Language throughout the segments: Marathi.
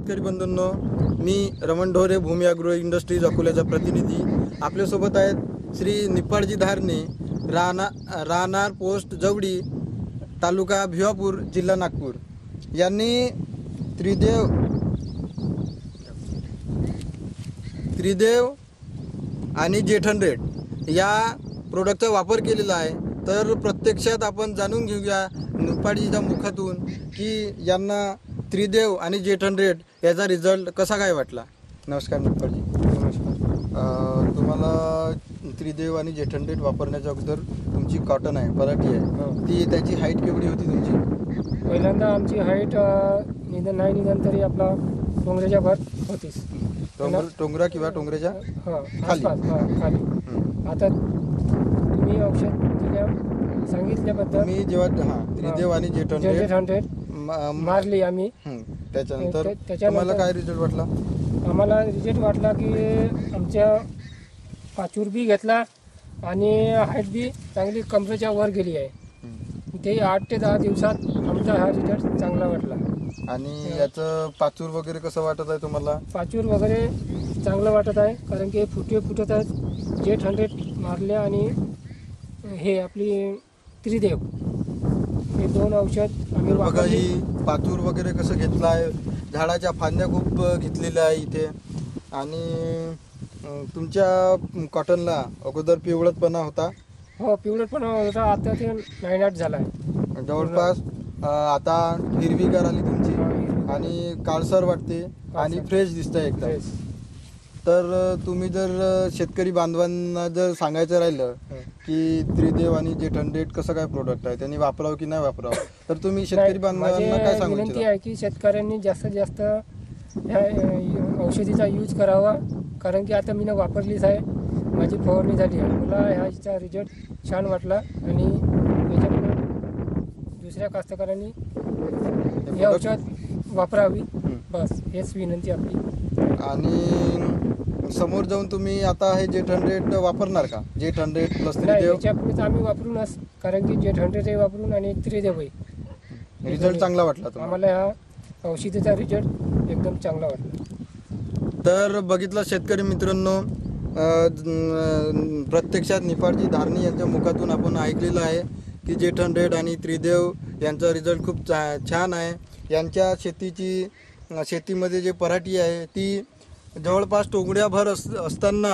शेतकरी बंधूंनो, मी रमण ढोरे, भूमी ॲग्रो इंडस्ट्रीज अकोल्याचा प्रतिनिधी आपल्यासोबत आहेत श्री निप्पाडजी धारणे, राहणार पोस्ट जवडी, तालुका भिवापूर, जिल्हा नागपूर यांनी त्रिदेव आणि जेठ100 या प्रोडक्टचा वापर केलेला आहे। तर प्रत्यक्षात आपण जाणून घेऊया निप्पाडजीच्या मुखातून की यांना त्रिदेव आणि जेठ100 याचा रिझल्ट कसा काय वाटला। नमस्कार निप्पाडजी। नमस्कार। तुम्हाला त्रिदेव आणि जेठ100 वापरण्याच्या अगोदर तुमची कॉटन आहे, पराठी आहे, ती त्याची हाईट केवढी होती तुमची? पहिल्यांदा आमची हाईट निदान तरी आपला टोंगऱ्याच्या भर होतीच। टोंगरा किंवा टोंगऱ्याच्या खाली। आता तुम्ही औषध सांगितल्याबद्दल मी जेव्हा त्रिदेव आणि जेठ100 मारली आम्ही, त्याच्यानंतर तुम्हाला काय रिझल्ट वाटला? आम्हाला रिझल्ट वाटला की आमच्या पाचूर बी घेतला आणि हाईट बी चांगली कमरेच्या वर गेली आहे। ते 8 ते 10 दिवसात आमचा हा रिझल्ट चांगला वाटला। आणि याचं पाचूर वगैरे कसं वाटत आहे तुम्हाला? पाचूर वगैरे चांगलं वाटत आहे, कारण की फुटत आहेत। जेठ100 मारल्या आणि हे आपली त्रिदेव, हे 2 औषध आम्ही बघा, ही पाचूर वगैरे कसं घेतलं आहे, झाडाच्या फांद्या खूप घेतलेल्या आहे इथे। आणि तुमच्या कॉटनला अगोदर पिवळटपणा होता? हो, पिवळटपणा होता, आता ते नायनाट झाला आहे जवळपास। आता हिरवीगार आली तुमची आणि काळसर वाटते आणि फ्रेश दिसतंय एकदम। तर तुम्ही जर शेतकरी बांधवांना जर सांगायचं राहिलं की त्रिदेव आणि जेठ100 कसं काय प्रोडक्ट आहे, त्यांनी वापरावं की नाही वापरावं, तर तुम्ही शेतकरी बांधवांना काय सांगू इच्छिता? विनंती आहे की शेतकऱ्यांनी जास्तीत जास्त ह्या औषधीचा यूज करावा, कारण की आता मी वापरलीच आहे, माझी फवारणी झाली आहे। मला ह्याचा रिझल्ट छान वाटला आणि याच्यामुळे दुसऱ्या कास्तकारांनी हे औषध वापरावी, बस हेच विनंती आपली। आणि समोर जाऊन तुम्ही आता हे जेठ100 वापरणार का? जेठ100 प्लस त्रिदेव याच्यापुढेच आम्ही वापरूनच, कारण की जेठ100 वापरून आणि त्रिदेवही रिझल्ट चांगला वाटला तुम्हाला? आम्हाला ह्या औषधीचा रिझल्ट एकदम चांगला वाटला। तर बघितलं शेतकरी मित्रांनो, प्रत्यक्षात निप्पाडजी धारणे यांच्या मुखातून आपण ऐकलेलं आहे की जेठ100 आणि त्रिदेव यांचा रिझल्ट खूप छान आहे। यांच्या शेतीमध्ये जे पराठी आहे ती जवळपास टोंगड्याभर असताना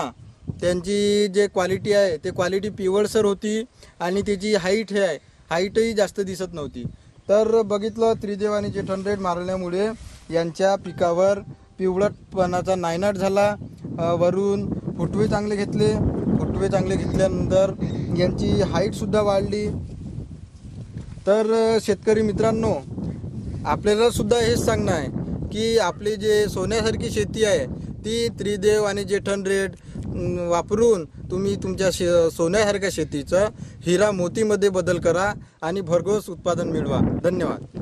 त्यांची जे क्वालिटी आहे ते क्वालिटी पिवळसर होती आणि त्याची हाईटही जास्त दिसत नव्हती। तर बघितलं, त्रिदेव आणि जेठ100 मारल्यामुळे यांच्या पिकावर पिवळटपणाचा नायनाट झाला, वरून फुटवे चांगले घेतल्यानंतर यांची हाईटसुद्धा वाढली। तर शेतकरी मित्रांनो, आपल्याला सुद्धा हेच सांगणं आहे की आपली जे सोन्यासारखी शेती आहे ती त्रिदेव आणि जेठ100 वापरून तुम्ही तुमच्या सोन्यासारख्या शेतीचं हिरा मोतीमध्ये बदल करा आणि भरघोस उत्पादन मिळवा। धन्यवाद।